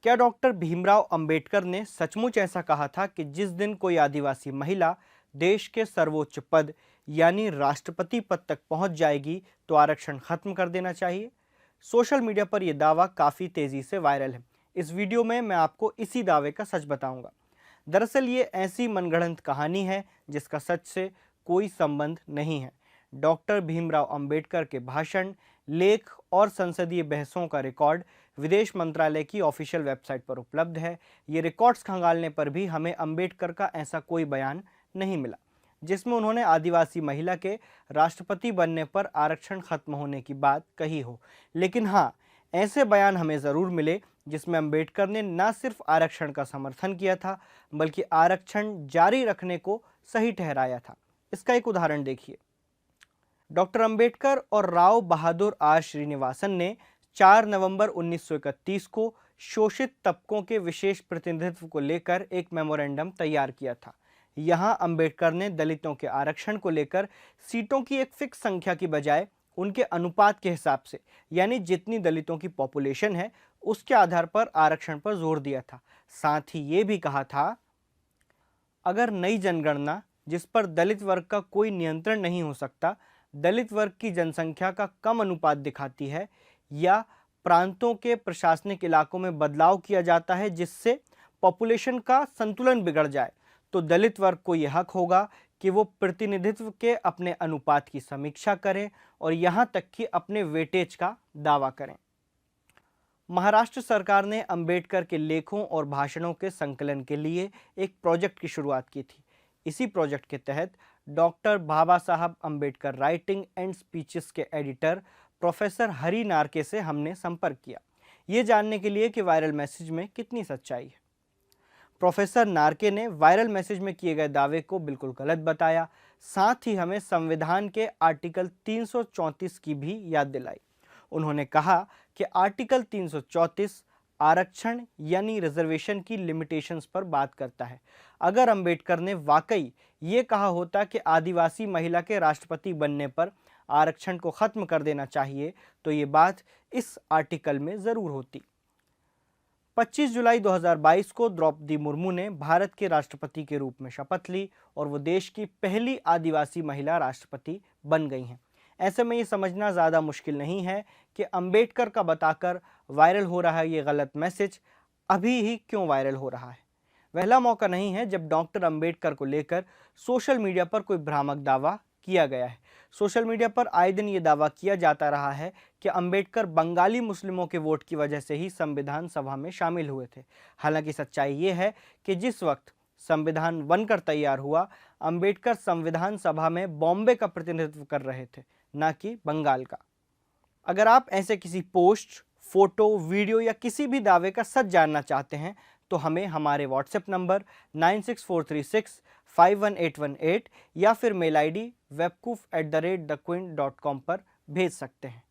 क्या डॉक्टर भीमराव अंबेडकर ने सचमुच ऐसा कहा था कि जिस दिन कोई आदिवासी महिला देश के सर्वोच्च पद यानी राष्ट्रपति पद तक पहुंच जाएगी तो आरक्षण खत्म कर देना चाहिए? सोशल मीडिया पर यह दावा काफी तेजी से वायरल है। इस वीडियो में मैं आपको इसी दावे का सच बताऊंगा। दरअसल ये ऐसी मनगढ़ंत कहानी है जिसका सच से कोई संबंध नहीं है। डॉक्टर भीमराव अंबेडकर के भाषण, लेख और संसदीय बहसों का रिकॉर्ड विदेश मंत्रालय की ऑफिशियल वेबसाइट पर उपलब्ध है। ये रिकॉर्ड्स खंगालने पर भी हमें अंबेडकर का ऐसा कोई बयान नहीं मिला जिसमें उन्होंने आदिवासी महिला के राष्ट्रपति बनने पर आरक्षण खत्म होने की बात कही हो। लेकिन हाँ, ऐसे बयान हमें ज़रूर मिले जिसमें अंबेडकर ने न सिर्फ आरक्षण का समर्थन किया था बल्कि आरक्षण जारी रखने को सही ठहराया था। इसका एक उदाहरण देखिए। डॉक्टर अंबेडकर और राव बहादुर आर श्रीनिवासन ने 4 नवंबर 1931 को शोषित तबकों के विशेष प्रतिनिधित्व को लेकर एक मेमोरेंडम तैयार किया था। यहां अंबेडकर ने दलितों के आरक्षण को लेकर सीटों की एक फिक्स संख्या की बजाय उनके अनुपात के हिसाब से, यानी जितनी दलितों की पॉपुलेशन है उसके आधार पर आरक्षण पर जोर दिया था। साथ ही ये भी कहा था, अगर नई जनगणना जिस पर दलित वर्ग का कोई नियंत्रण नहीं हो सकता, दलित वर्ग की जनसंख्या का कम अनुपात दिखाती है या प्रांतों के प्रशासनिक इलाकों में बदलाव किया जाता है जिससे पॉपुलेशन का संतुलन बिगड़ जाए, तो दलित वर्ग को यह हक होगा कि वो प्रतिनिधित्व के अपने अनुपात की समीक्षा करें और यहां तक कि अपने वेटेज का दावा करें। महाराष्ट्र सरकार ने अंबेडकर के लेखों और भाषणों के संकलन के लिए एक प्रोजेक्ट की शुरुआत की थी। इसी प्रोजेक्ट के तहत डॉक्टर बाबा साहब अंबेडकर राइटिंग एंड स्पीचेस के एडिटर प्रोफेसर हरि नारके से हमने संपर्क किया, ये जानने के लिए कि वायरल मैसेज में कितनी सच्चाई है। प्रोफेसर नारके ने वायरल मैसेज में किए गए दावे को बिल्कुल गलत बताया, साथ ही हमें संविधान के आर्टिकल 334 की भी याद दिलाई। उन्होंने कहा कि आर्टिकल 334 आरक्षण यानी रिजर्वेशन की लिमिटेशंस पर बात करता है। अगर अंबेडकर ने वाकई ये कहा होता कि आदिवासी महिला के राष्ट्रपति बनने पर आरक्षण को खत्म कर देना चाहिए तो ये बात इस आर्टिकल में जरूर होती। 25 जुलाई 2022 को द्रौपदी मुर्मू ने भारत के राष्ट्रपति के रूप में शपथ ली और वो देश की पहली आदिवासी महिला राष्ट्रपति बन गई हैं। ऐसे में ये समझना ज़्यादा मुश्किल नहीं है कि अंबेडकर का बताकर वायरल हो रहा है ये गलत मैसेज अभी ही क्यों वायरल हो रहा है। पहला मौका नहीं है जब डॉक्टर अंबेडकर को लेकर सोशल मीडिया पर कोई भ्रामक दावा किया गया है। सोशल मीडिया पर आए दिन ये दावा किया जाता रहा है कि अंबेडकर बंगाली मुस्लिमों के वोट की वजह से ही संविधान सभा में शामिल हुए थे। हालांकि सच्चाई ये है कि जिस वक्त संविधान बनकर तैयार हुआ, अंबेडकर संविधान सभा में बॉम्बे का प्रतिनिधित्व कर रहे थे, ना कि बंगाल का। अगर आप ऐसे किसी पोस्ट, फोटो, वीडियो या किसी भी दावे का सच जानना चाहते हैं तो हमें हमारे व्हाट्सएप नंबर 9643651818 या फिर मेल आईडी webkuf@thequeen.com पर भेज सकते हैं।